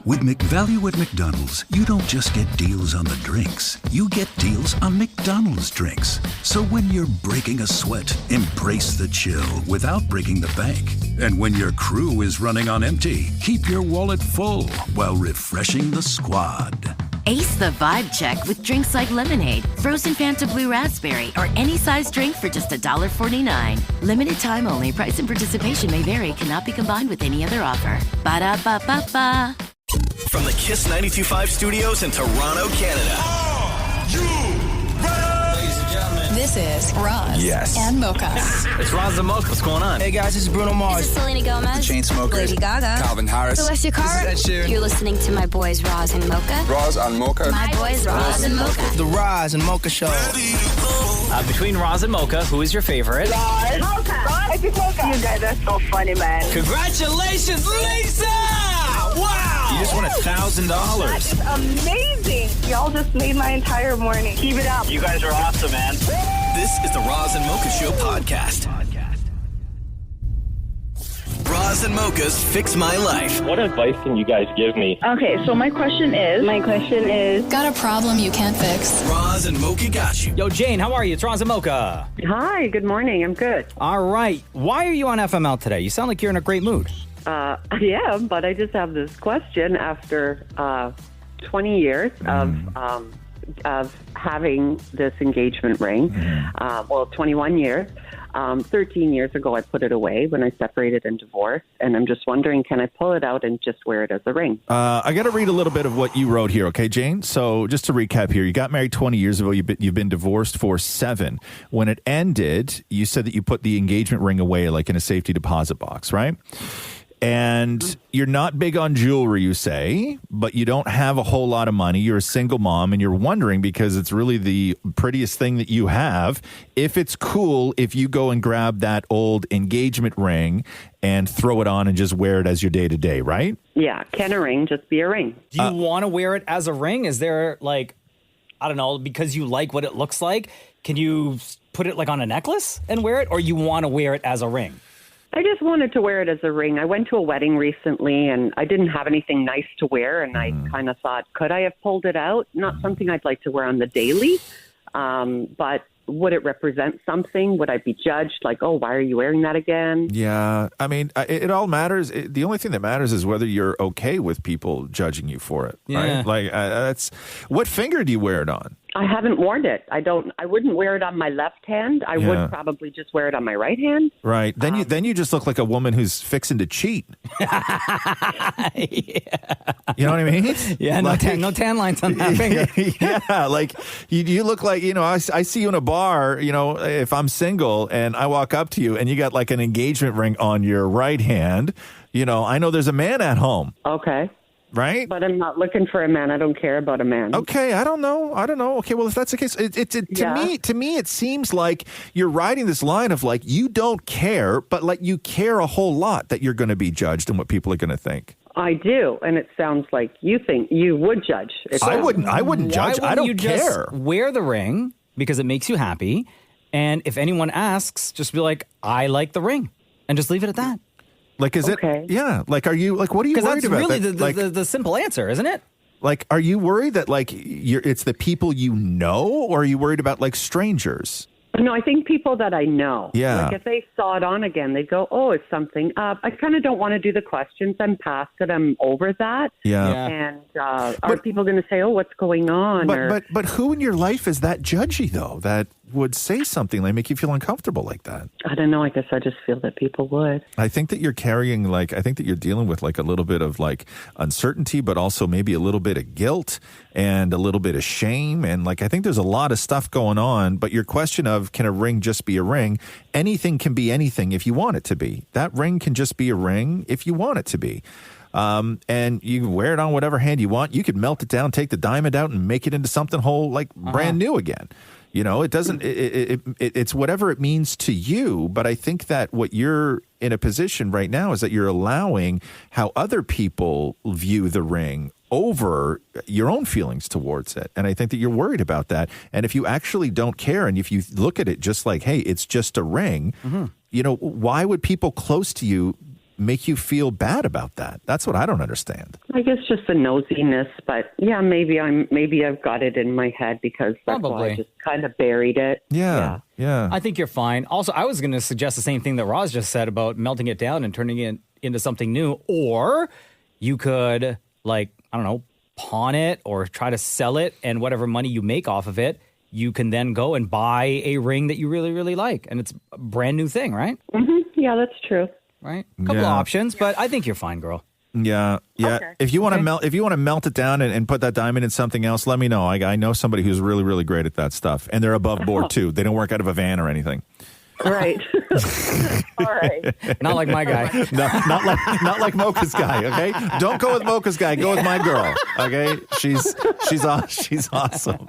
With McValue at McDonald's, you don't just get deals on the drinks. You get deals on McDonald's drinks. So when you're breaking a sweat, embrace the chill without breaking the bank. And when your crew is running on empty, keep your wallet full while refreshing the squad. Ace the vibe check with drinks like lemonade, frozen Fanta Blue Raspberry, or any size drink for just $1.49. Limited time only. Price and participation may vary. Cannot be combined with any other offer. Ba-da-ba-ba-ba. From the Kiss 92.5 studios in Toronto, Canada. Ladies and gentlemen, this is Roz and Mocha. It's Roz and Mocha. What's going on? Hey guys, this is Bruno Mars. This is Selena Gomez. The Chainsmokers. Lady Gaga. Calvin Harris. Celestia Cara. This is Ed Sheeran. You're listening to my boys Roz and Mocha. Roz and Mocha. My boys Roz and Mocha. The Roz and Mocha Show. Between Roz and Mocha, who is your favorite? Roz. Mocha. Roz. Mocha. You guys are so funny, man. Congratulations, Lisa! Wow! You just won $1,000. That is amazing. Y'all just made my entire morning. Keep it up. You guys are awesome, man. This is the Roz and Mocha Show podcast. Roz and Mocha's Fix My Life. What advice can you guys give me? Okay, so my question is... Got a problem you can't fix? Roz and Mocha got you. Yo, Jane, how are you? It's Roz and Mocha. Hi, good morning. I'm good. All right. Why are you on FML today? You sound like you're in a great mood. I am, but I just have this question after 20 years of having this engagement ring. 21 years. 13 years ago, I put it away when I separated and divorced, and I'm just wondering, can I pull it out and just wear it as a ring? I got to read a little bit of what you wrote here, okay, Jane? So just to recap here, you got married 20 years ago. You've been divorced for 7. When it ended, you said that you put the engagement ring away like in a safety deposit box, right? And you're not big on jewelry, you say, but you don't have a whole lot of money. You're a single mom, and you're wondering, because it's really the prettiest thing that you have, if it's cool if you go and grab that old engagement ring and throw it on and just wear it as your day-to-day, right? Yeah, can a ring just be a ring? Do you want to wear it as a ring? Is there, like, I don't know, because you like what it looks like, can you put it, like, on a necklace and wear it, or you want to wear it as a ring? I just wanted to wear it as a ring. I went to a wedding recently, and I didn't have anything nice to wear, and I kind of thought, could I have pulled it out? Not something I'd like to wear on the daily, but would it represent something? Would I be judged like, oh, why are you wearing that again? Yeah, I mean, it all matters. The only thing that matters is whether you're okay with people judging you for it, right? Like, that's what finger do you wear it on? I haven't worn it. I wouldn't wear it on my left hand. I would probably just wear it on my right hand. Right. Then you just look like a woman who's fixing to cheat. Yeah. You know what I mean? Yeah, like, no tan lines on that finger. Yeah, like you look like, I see you in a bar, if I'm single and I walk up to you and you got like an engagement ring on your right hand, I know there's a man at home. Okay. Right? But I'm not looking for a man. I don't care about a man. Okay, I don't know. Okay, well, if that's the case, to me, it seems like you're riding this line of like, you don't care, but like you care a whole lot that you're going to be judged and what people are going to think. I do, and it sounds like you think you would judge. I wouldn't judge. I don't care. Just wear the ring because it makes you happy, and if anyone asks, just be like, I like the ring, and just leave it at that. Like, is it? Yeah. Like, are you, like, what are you worried about? Because that's really the simple answer, isn't it? Like, are you worried that, like, it's the people you know, or are you worried about, like, strangers? No, I think people that I know. Yeah. Like, if they saw it on again, they'd go, oh, it's something up. I kind of don't want to do the questions. I'm past it. I'm over that. Yeah. And are people going to say, oh, what's going on? But who in your life is that judgy, though, that would say something like make you feel uncomfortable like that? I don't know. I guess I just feel that people would. I think that you're carrying, I think that you're dealing with like a little bit of like uncertainty, but also maybe a little bit of guilt and a little bit of shame. And like, I think there's a lot of stuff going on, but your question of, can a ring just be a ring? Anything can be anything if you want it to be. That ring can just be a ring if you want it to be. And you can wear it on whatever hand you want. You could melt it down, take the diamond out and make it into something whole, like brand new again. It doesn't, it's whatever it means to you. But I think that what you're in a position right now is that you're allowing how other people view the ring over your own feelings towards it. And I think that you're worried about that. And if you actually don't care, and if you look at it just like, hey, it's just a ring, why would people close to you make you feel bad about that? That's what I don't understand. I guess just the nosiness, but yeah, maybe I've got it in my head because that's why I just kind of buried it. Yeah. I think you're fine. Also, I was going to suggest the same thing that Roz just said about melting it down and turning it into something new. Or you could, like, I don't know, pawn it or try to sell it, and whatever money you make off of it, you can then go and buy a ring that you really, really like. And it's a brand new thing, right? Mm-hmm. Yeah, that's true. Right? A couple of options, but I think you're fine, girl. Yeah. Okay. If you want to melt it down and put that diamond in something else, let me know. I know somebody who's really, really great at that stuff, and they're above board too. They don't work out of a van or anything. Right. All right. Not like my guy. No, not like Mocha's guy. Okay, don't go with Mocha's guy. Go with my girl. Okay, she's awesome.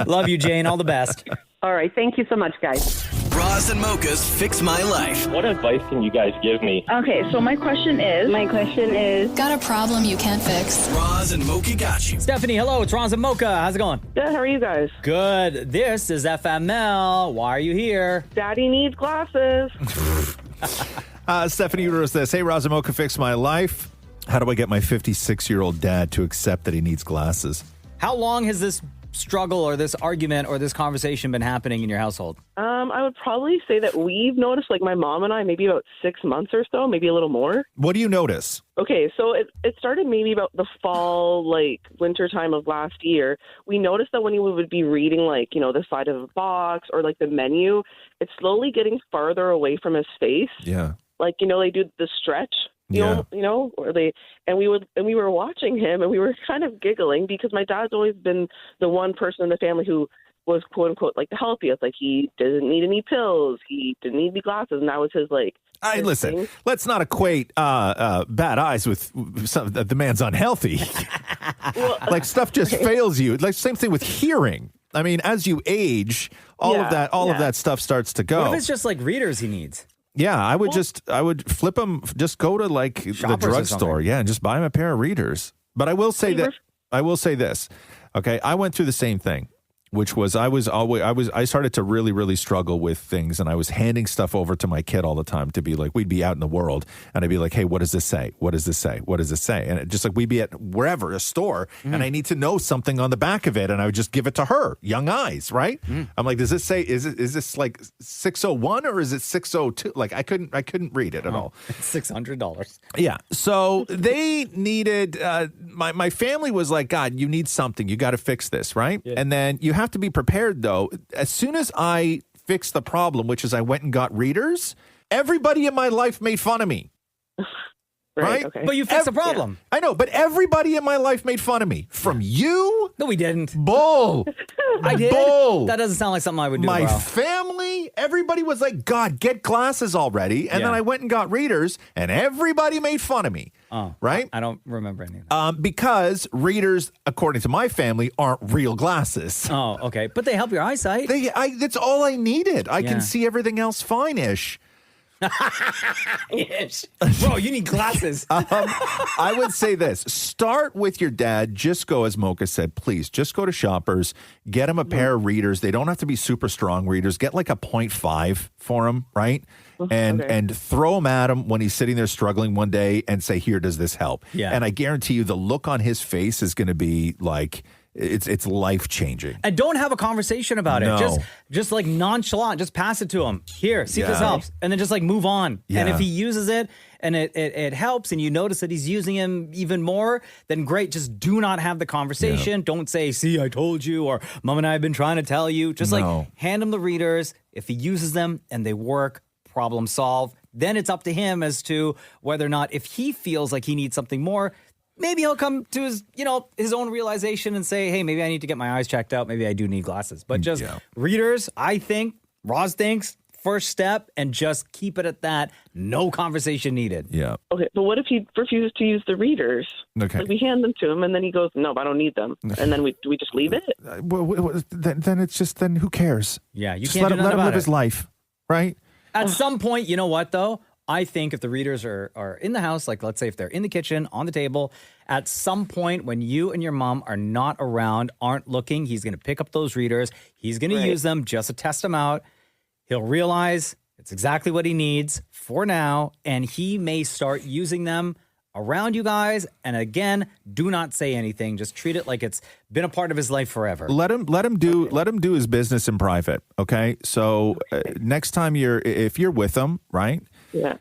Love you, Jane. All the best. All right. Thank you so much, guys. Roz and Mocha's Fix My Life. What advice can you guys give me? Okay, so my question is, Got a problem you can't fix? Roz and Mocha got you. Stephanie, hello. It's Roz and Mocha. How's it going? good, how are you guys? Good. This is FML. Why are you here? Daddy needs glasses. Stephanie wrote this. Hey, Roz and Mocha, fix my life. How do I get my 56-year-old dad to accept that he needs glasses? How long has this struggle or this argument or this conversation been happening in your household? I would probably say that we've noticed, like my mom and I, maybe about 6 months or so, maybe a little more. What do you notice? Okay, so it started maybe about the fall, like winter time of last year. We noticed that when he would be reading, like, you know, the side of a box or like the menu, it's slowly getting farther away from his face. Yeah. Like, you know, they do the stretch. You know, or we were watching him and we were kind of giggling because my dad's always been the one person in the family who was quote unquote like the healthiest. Like he didn't need any pills, he didn't need any glasses, and that was his like. Listen, thing. let's not equate bad eyes with some, the man's unhealthy. Well, like stuff just fails you. Like same thing with hearing. I mean, as you age, all of that stuff starts to go. What if it's just like readers he needs? Yeah, I would flip them. Just go to like the drugstore, and just buy him a pair of readers. But I will say this. Okay, I went through the same thing, which was I started to really, really struggle with things, and I was handing stuff over to my kid all the time to be like, we'd be out in the world, and I'd be like, hey, what does this say? What does this say? What does this say? And it just like we'd be at wherever, a store, and I need to know something on the back of it, and I would just give it to her, young eyes, right? I'm like, does this say, is this like 601 or is it 602? Like I couldn't read it at all. It's $600. Yeah. So they needed, my family was like, God, you need something. You got to fix this, right? Yeah. And then you have to be prepared, though. As soon as I fixed the problem, which is I went and got readers, everybody in my life made fun of me. Right? Okay. But you fixed the problem. I know, but everybody in my life made fun of me. From you? No, we didn't. Bull. I did? Bull. That doesn't sound like something I would do, My bro. family, everybody was like, God, get glasses already. And then I went and got readers, and everybody made fun of me. Oh, right? I don't remember any of that. Because readers, according to my family, aren't real glasses. Oh, okay. But they help your eyesight. That's all I needed. I can see everything else fine-ish. Ish. Bro, you need glasses. I would say this. Start with your dad. Just go, as Mocha said, please. Just go to Shoppers. Get him a pair of readers. They don't have to be super strong readers. Get like a 0.5 for him, right? And throw him at him when he's sitting there struggling one day and say, here, does this help? Yeah. And I guarantee you the look on his face is going to be like, it's life-changing. And don't have a conversation about it. Just like nonchalant. Just pass it to him. Here, see if this helps. And then just like move on. Yeah. And if he uses it and it helps and you notice that he's using him even more, then great. Just do not have the conversation. Don't say, see, I told you, or Mom and I have been trying to tell you. Just like hand him the readers. If he uses them and they work, problem solved. Then it's up to him as to whether or not, if he feels like he needs something more, maybe he'll come to his own realization and say, hey, maybe I need to get my eyes checked out. Maybe I do need glasses. But just readers, I think, Roz thinks, first step, and just keep it at that. No conversation needed. Yeah. Okay, but what if he refuses to use the readers? Okay. Like we hand them to him, and then he goes, no, I don't need them. And then we just leave it? Then it's just, then who cares? Yeah, you just can't let do him nothing about live it. his life, right? At some point, you know what, though? I think if the readers are in the house, like let's say if they're in the kitchen, on the table, at some point when you and your mom are not around, aren't looking, he's going to pick up those readers. He's going to use them just to test them out. He'll realize It's exactly what he needs for now, and he may start using them around you guys. And again, do not say anything. Just treat it like it's been a part of his life forever. Let him do his business in private. Okay. So next time if you're with him, right? Yeah.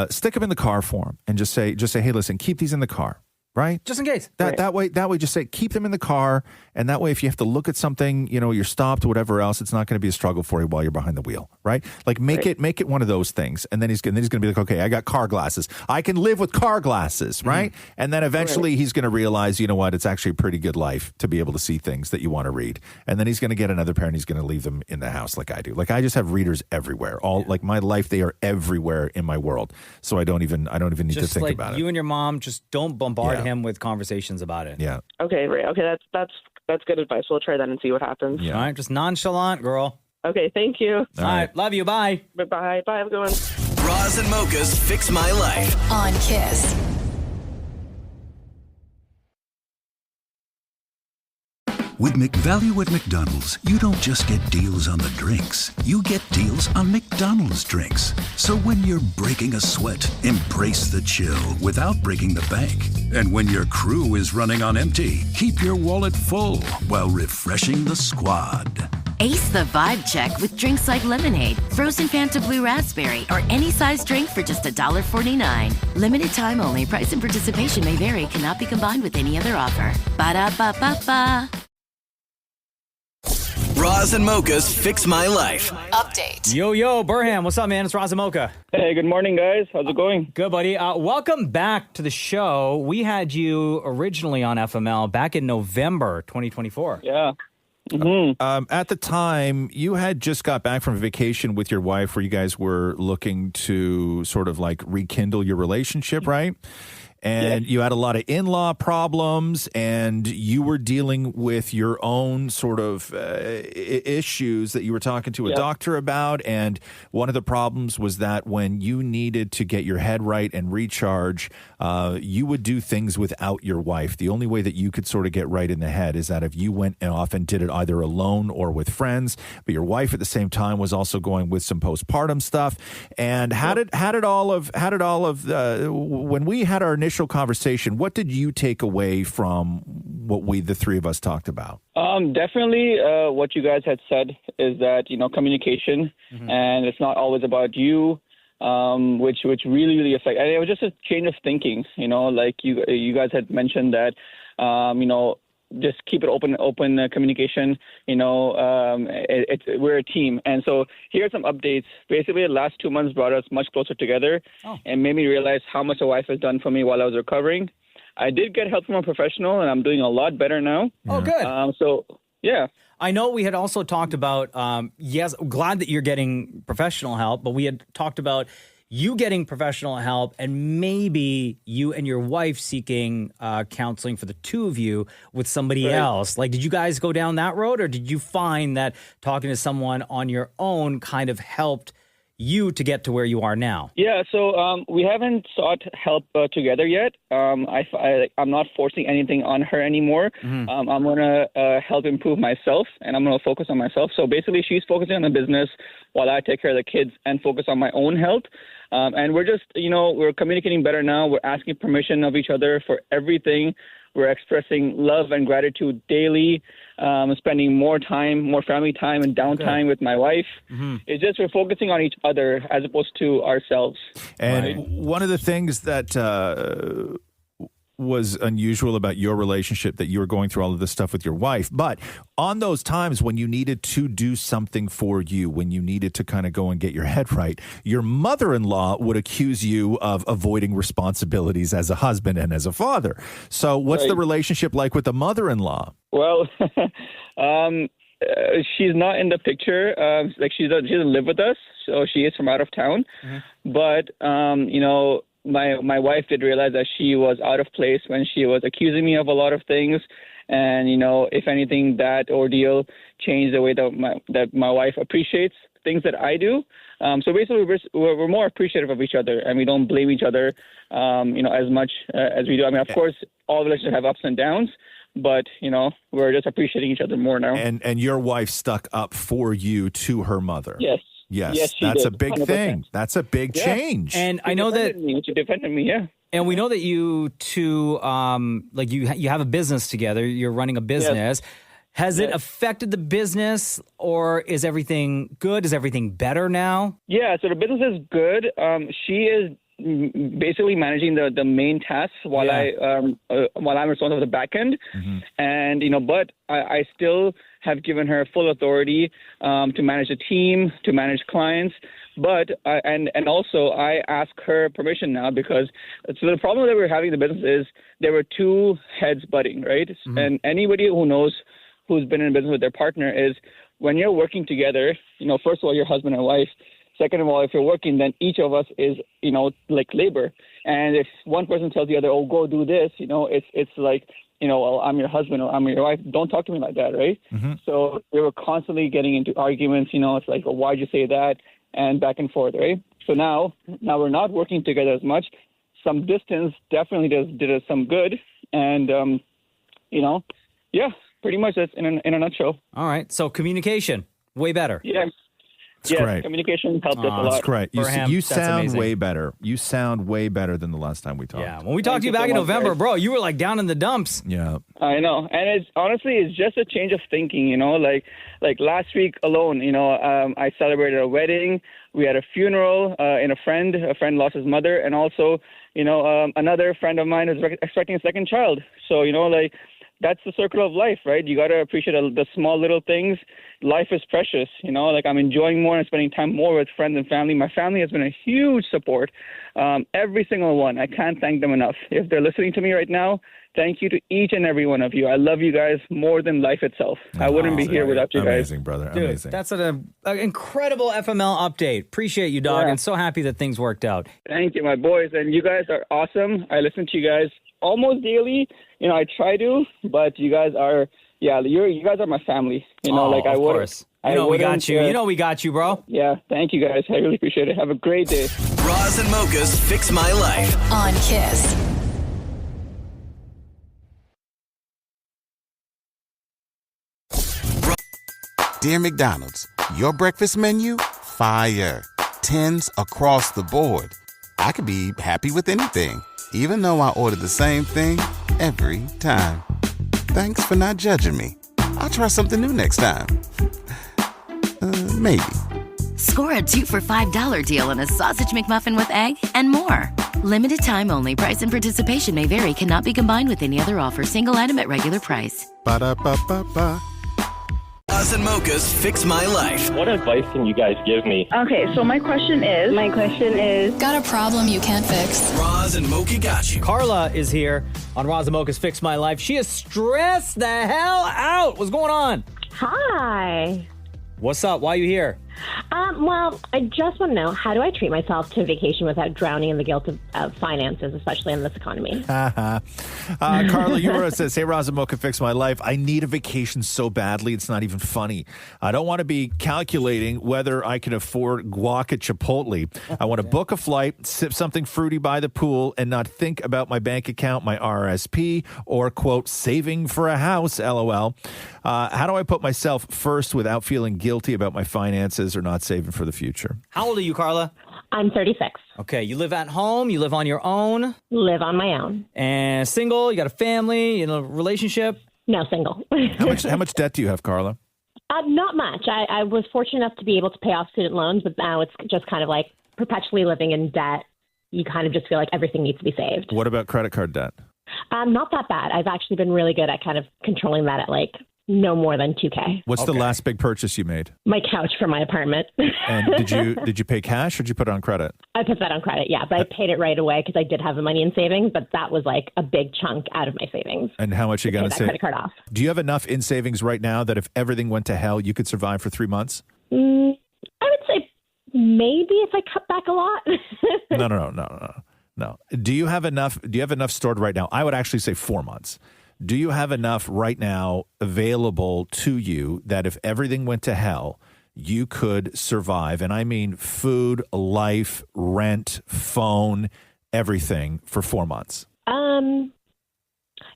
Stick them in the car for him and just say, hey, listen, keep these in the car. Right? Just in case. That way, just say, keep them in the car. And that way, if you have to look at something, you're stopped or whatever else, it's not going to be a struggle for you while you're behind the wheel. Right? Like make it one of those things. And then he's going to be like, okay, I got car glasses. I can live with car glasses. Right? And then eventually he's going to realize, you know what? It's actually a pretty good life to be able to see things that you want to read. And then he's going to get another pair and he's going to leave them in the house like I do. Like I just have readers everywhere. Like my life, they are everywhere in my world. So I don't even need to think about it. You and your mom, just don't bombard him with conversations about it. Yeah. Okay, right. Okay, that's good advice. We'll try that and see what happens. Yeah. All right, just nonchalant, girl. Okay, thank you. All right. Love you. Bye. Bye. Bye. Have a good one. Roz and Mocha's Fix My Life. On Kiss. With McValue at McDonald's, you don't just get deals on the drinks. You get deals on McDonald's drinks. So when you're breaking a sweat, embrace the chill without breaking the bank. And when your crew is running on empty, keep your wallet full while refreshing the squad. Ace the vibe check with drinks like lemonade, frozen Fanta Blue Raspberry, or any size drink for just $1.49. Limited time only. Price and participation may vary. Cannot be combined with any other offer. Ba-da-ba-ba-ba. Roz and Mocha's Fix My Life. Update. Yo, Burham. What's up, man? It's Roz Mocha. Hey, good morning, guys. How's it going? Good, buddy. Welcome back to the show. We had you originally on FML back in November 2024. Yeah. At the time, you had just got back from vacation with your wife where you guys were looking to sort of like rekindle your relationship, right? And you had a lot of in-law problems, and you were dealing with your own sort of issues that you were talking to a doctor about. And one of the problems was that when you needed to get your head right and recharge, you would do things without your wife. The only way that you could sort of get right in the head is that if you went and often did it either alone or with friends, but your wife at the same time was also going with some postpartum stuff. And how did all of when we had our initial conversation, what did you take away from what the three of us talked about? Definitely what you guys had said is that, communication, and it's not always about you, which really, really affect. And it was just a change of thinking, like you guys had mentioned that, just keep it open communication. We're a team. And so here are some updates. Basically, the last 2 months brought us much closer together and made me realize how much a wife has done for me while I was recovering. I did get help from a professional, and I'm doing a lot better now. Oh, good. So, yeah. I know we had also talked about, yes, glad that you're getting professional help, but we had talked about you getting professional help and maybe you and your wife seeking counseling for the two of you with somebody else. Like, did you guys go down that road, or did you find that talking to someone on your own kind of helped you to get to where you are now? Yeah, so we haven't sought help together yet. I'm not forcing anything on her anymore. I'm going to help improve myself, and I'm going to focus on myself. So basically, she's focusing on the business while I take care of the kids and focus on my own health. And we're just, we're communicating better now. We're asking permission of each other for everything. We're expressing love and gratitude daily, spending more family time and downtime with my wife. It's just we're focusing on each other as opposed to ourselves. And one of the things that was unusual about your relationship, that you were going through all of this stuff with your wife, but on those times when you needed to do something for you, when you needed to kind of go and get your head right, your mother-in-law would accuse you of avoiding responsibilities as a husband and as a father. So what's the relationship like with the mother-in-law? Well, she's not in the picture. She doesn't live with us, so she is from out of town. But, my wife did realize that she was out of place when she was accusing me of a lot of things. And, if anything, that ordeal changed the way that my wife appreciates things that I do. So basically, we're more appreciative of each other, and we don't blame each other, as much as we do. I mean, of course, all relationships have ups and downs, but, we're just appreciating each other more now. And your wife stuck up for you to her mother. Yes. Yes, she that's did, a big 100%. thing. That's a big change. And I know that She defended me, yeah. And we know that you two, like you have a business together. You're running a business. Has it affected the business, or is everything good? Is everything better now? Yeah, so the business is good. She is basically managing the main tasks while I'm responsible for the back end, and but I still have given her full authority to manage the team, to manage clients. But and also I ask her permission now, because so the problem that we're having in the business is there were two heads butting, right? And anybody who knows who's been in business with their partner is when you're working together, first of all, you're husband and wife. Second of all, if you're working, then each of us is, like labor. And if one person tells the other, oh, go do this, it's like, well, I'm your husband or I'm your wife. Don't talk to me like that, right? So we were constantly getting into arguments, it's like, well, why'd you say that? And back and forth, right? So now we're not working together as much. Some distance definitely did us some good. And, pretty much that's in a nutshell. All right. So communication, way better. Yes. That's great. Communication helped us a lot. That's great. You that's sound amazing. way better. You sound way better than the last time we talked. Yeah. When we talked to you back in November, bro, you were like down in the dumps. Yeah. I know. And it's just a change of thinking, like last week alone, I celebrated a wedding. We had a funeral in a friend lost his mother. And also, another friend of mine is expecting a second child. So, that's the circle of life, right? You got to appreciate the small little things. Life is precious, like I'm enjoying more and spending time more with friends and family. My family has been a huge support. Every single one. I can't thank them enough. If they're listening to me right now, thank you to each and every one of you. I love you guys more than life itself. I wouldn't be here without you guys. Amazing, brother. Dude, Amazing. that's an incredible FML update. Appreciate you, dog. Yeah. And so happy that things worked out. Thank you, my boys. And you guys are awesome. I listen to you guys almost daily. I try to, but you guys are, you guys are my family. I of would. course. We got you. We got you, bro. Yeah, thank you guys. I really appreciate it. Have a great day. Roz and Mocha's Fix My Life. On Kiss. Dear McDonald's, your breakfast menu? Fire. 10s across the board. I could be happy with anything, even though I ordered the same thing every time. Thanks for not judging me. I'll try something new next time. Maybe. Score a 2 for $5 deal on a sausage McMuffin with egg and more. Limited time only. Price and participation may vary. Cannot be combined with any other offer. Single item at regular price. Ba-da-ba-ba-ba. Roz and Mocha's Fix My Life. What advice can you guys give me? Okay, so my question is... Got a problem you can't fix? Roz and Mocha got you. Karla is here on Roz and Mocha's Fix My Life. She is stressed the hell out. What's going on? Hi. What's up? Why are you here? Well, I just want to know, how do I treat myself to a vacation without drowning in the guilt of finances, especially in this economy? Karla, you wrote it, says, hey, Roz and Mocha, Fix My Life. I need a vacation so badly, it's not even funny. I don't want to be calculating whether I can afford guac at Chipotle. I want to book a flight, sip something fruity by the pool, and not think about my bank account, my RSP, or, quote, saving for a house, LOL. How do I put myself first without feeling guilty about my finances or not saving for the future? How old are you, Karla? I'm 36. Okay, you live at home, you live on your own? Live on my own. And single, you got a family, relationship? No, single. How much debt do you have, Karla? Not much. I was fortunate enough to be able to pay off student loans, but now it's just kind of like perpetually living in debt. You kind of just feel like everything needs to be saved. What about credit card debt? Not that bad. I've actually been really good at kind of controlling that at like no more than $2,000. What's the last big purchase you made? My couch for my apartment. And did you pay cash or did you put it on credit? I put that on credit, yeah, but I paid it right away because I did have the money in savings, but that was like a big chunk out of my savings. And how much you got to save? Credit card off. Do you have enough in savings right now that if everything went to hell, you could survive for 3 months? I would say maybe if I cut back a lot. No. Do you have enough stored right now? I would actually say 4 months. Do you have enough right now available to you that if everything went to hell, you could survive? And I mean food, life, rent, phone, everything for 4 months.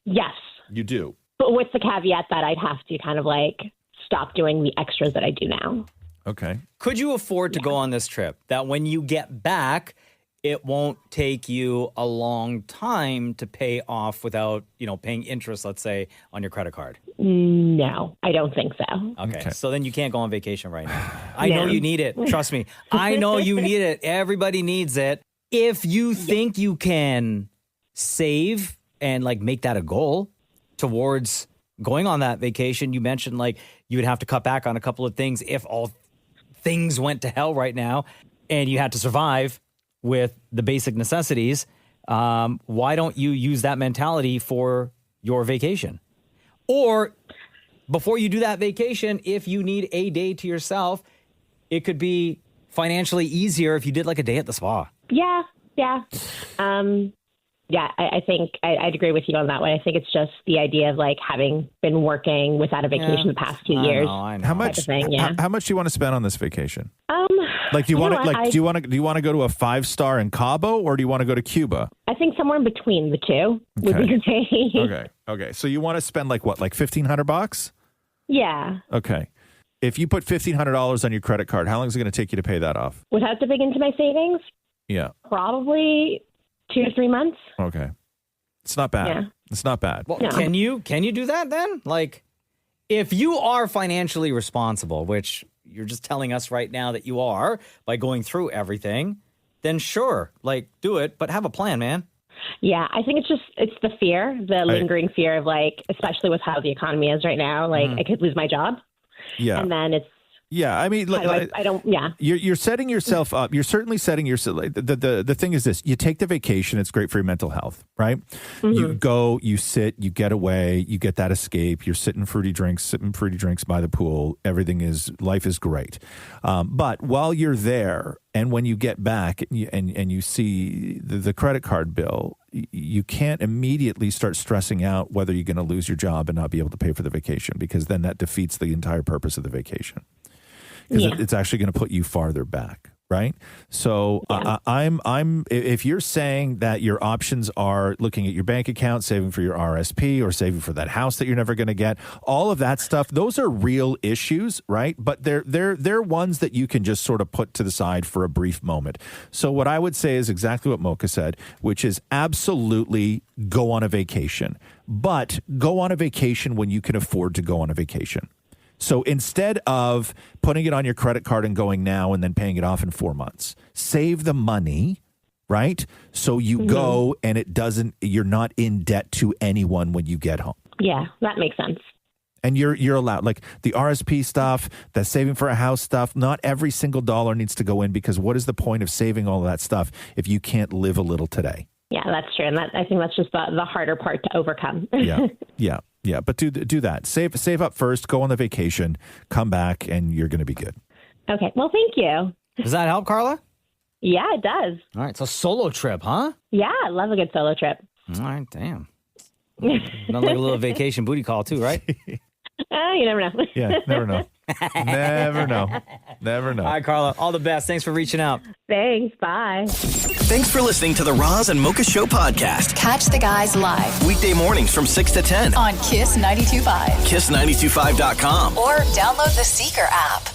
Yes. You do? But with the caveat that I'd have to kind of like stop doing the extras that I do now. Okay. Could you afford to go on this trip that when you get back, it won't take you a long time to pay off without, paying interest, let's say, on your credit card? No, I don't think so. Okay. So then you can't go on vacation right now. I know you need it. Trust me. I know you need it. Everybody needs it. If you think you can save and make that a goal towards going on that vacation, you mentioned you would have to cut back on a couple of things if all things went to hell right now and you had to survive with the basic necessities. Why don't you use that mentality for your vacation? Or before you do that vacation, if you need a day to yourself, it could be financially easier if you did a day at the spa. Yeah. I think I'd agree with you on that one. I think it's just the idea of having been working without a vacation the past 2 years. I know. How much? How much do you want to spend on this vacation? Do you you want know to what? do you want to go to a 5-star in Cabo, or do you want to go to Cuba? I think somewhere in between the two would be great. Okay. So you want to spend $1,500? Yeah. Okay. If you put $1,500 on your credit card, how long is it going to take you to pay that off? Would have to dig into my savings. Yeah. Probably 2 to 3 months. Okay. It's not bad. Yeah. It's not bad. Well, can you do that then? If you are financially responsible, which you're just telling us right now that you are by going through everything, then sure, do it, but have a plan, man. Yeah, I think it's the fear, the lingering fear of especially with how the economy is right now, I could lose my job. Yeah. And then it's, yeah, I mean, I don't. Yeah, you're setting yourself up. You're certainly setting yourself. The thing is this: you take the vacation. It's great for your mental health, right? Mm-hmm. You go, you sit, you get away, you get that escape. You're sipping fruity drinks by the pool. Life is great. But while you're there, and when you get back and you see the credit card bill, you can't immediately start stressing out whether you're going to lose your job and not be able to pay for the vacation, because then that defeats the entire purpose of the vacation. Because it's actually going to put you farther back, right? So I'm if you're saying that your options are looking at your bank account, saving for your RSP, or saving for that house that you're never going to get, all of that stuff, those are real issues, right? But they're ones that you can just sort of put to the side for a brief moment. So what I would say is exactly what Mocha said, which is absolutely go on a vacation, but go on a vacation when you can afford to go on a vacation. So instead of putting it on your credit card and going now and then paying it off in 4 months, save the money, right? So you go and you're not in debt to anyone when you get home. Yeah, that makes sense. And you're allowed, the RSP stuff, the saving for a house stuff, not every single dollar needs to go in, because what is the point of saving all of that stuff if you can't live a little today? Yeah, that's true. And I think that's just the harder part to overcome. Yeah, but do that. Save up first, go on the vacation, come back, and you're going to be good. Okay, well, thank you. Does that help, Karla? Yeah, it does. All right, it's a solo trip, huh? Yeah, I love a good solo trip. All right, damn. Not like a little vacation booty call too, right? You never know. Yeah, never know. Never know. All right, Karla, all the best. Thanks for reaching out. Thanks. Bye. Thanks for listening to the Roz and Mocha Show podcast. Catch the guys live Weekday mornings from 6 to 10 on Kiss 92.5. KISS925.com. Or download the Seeker app.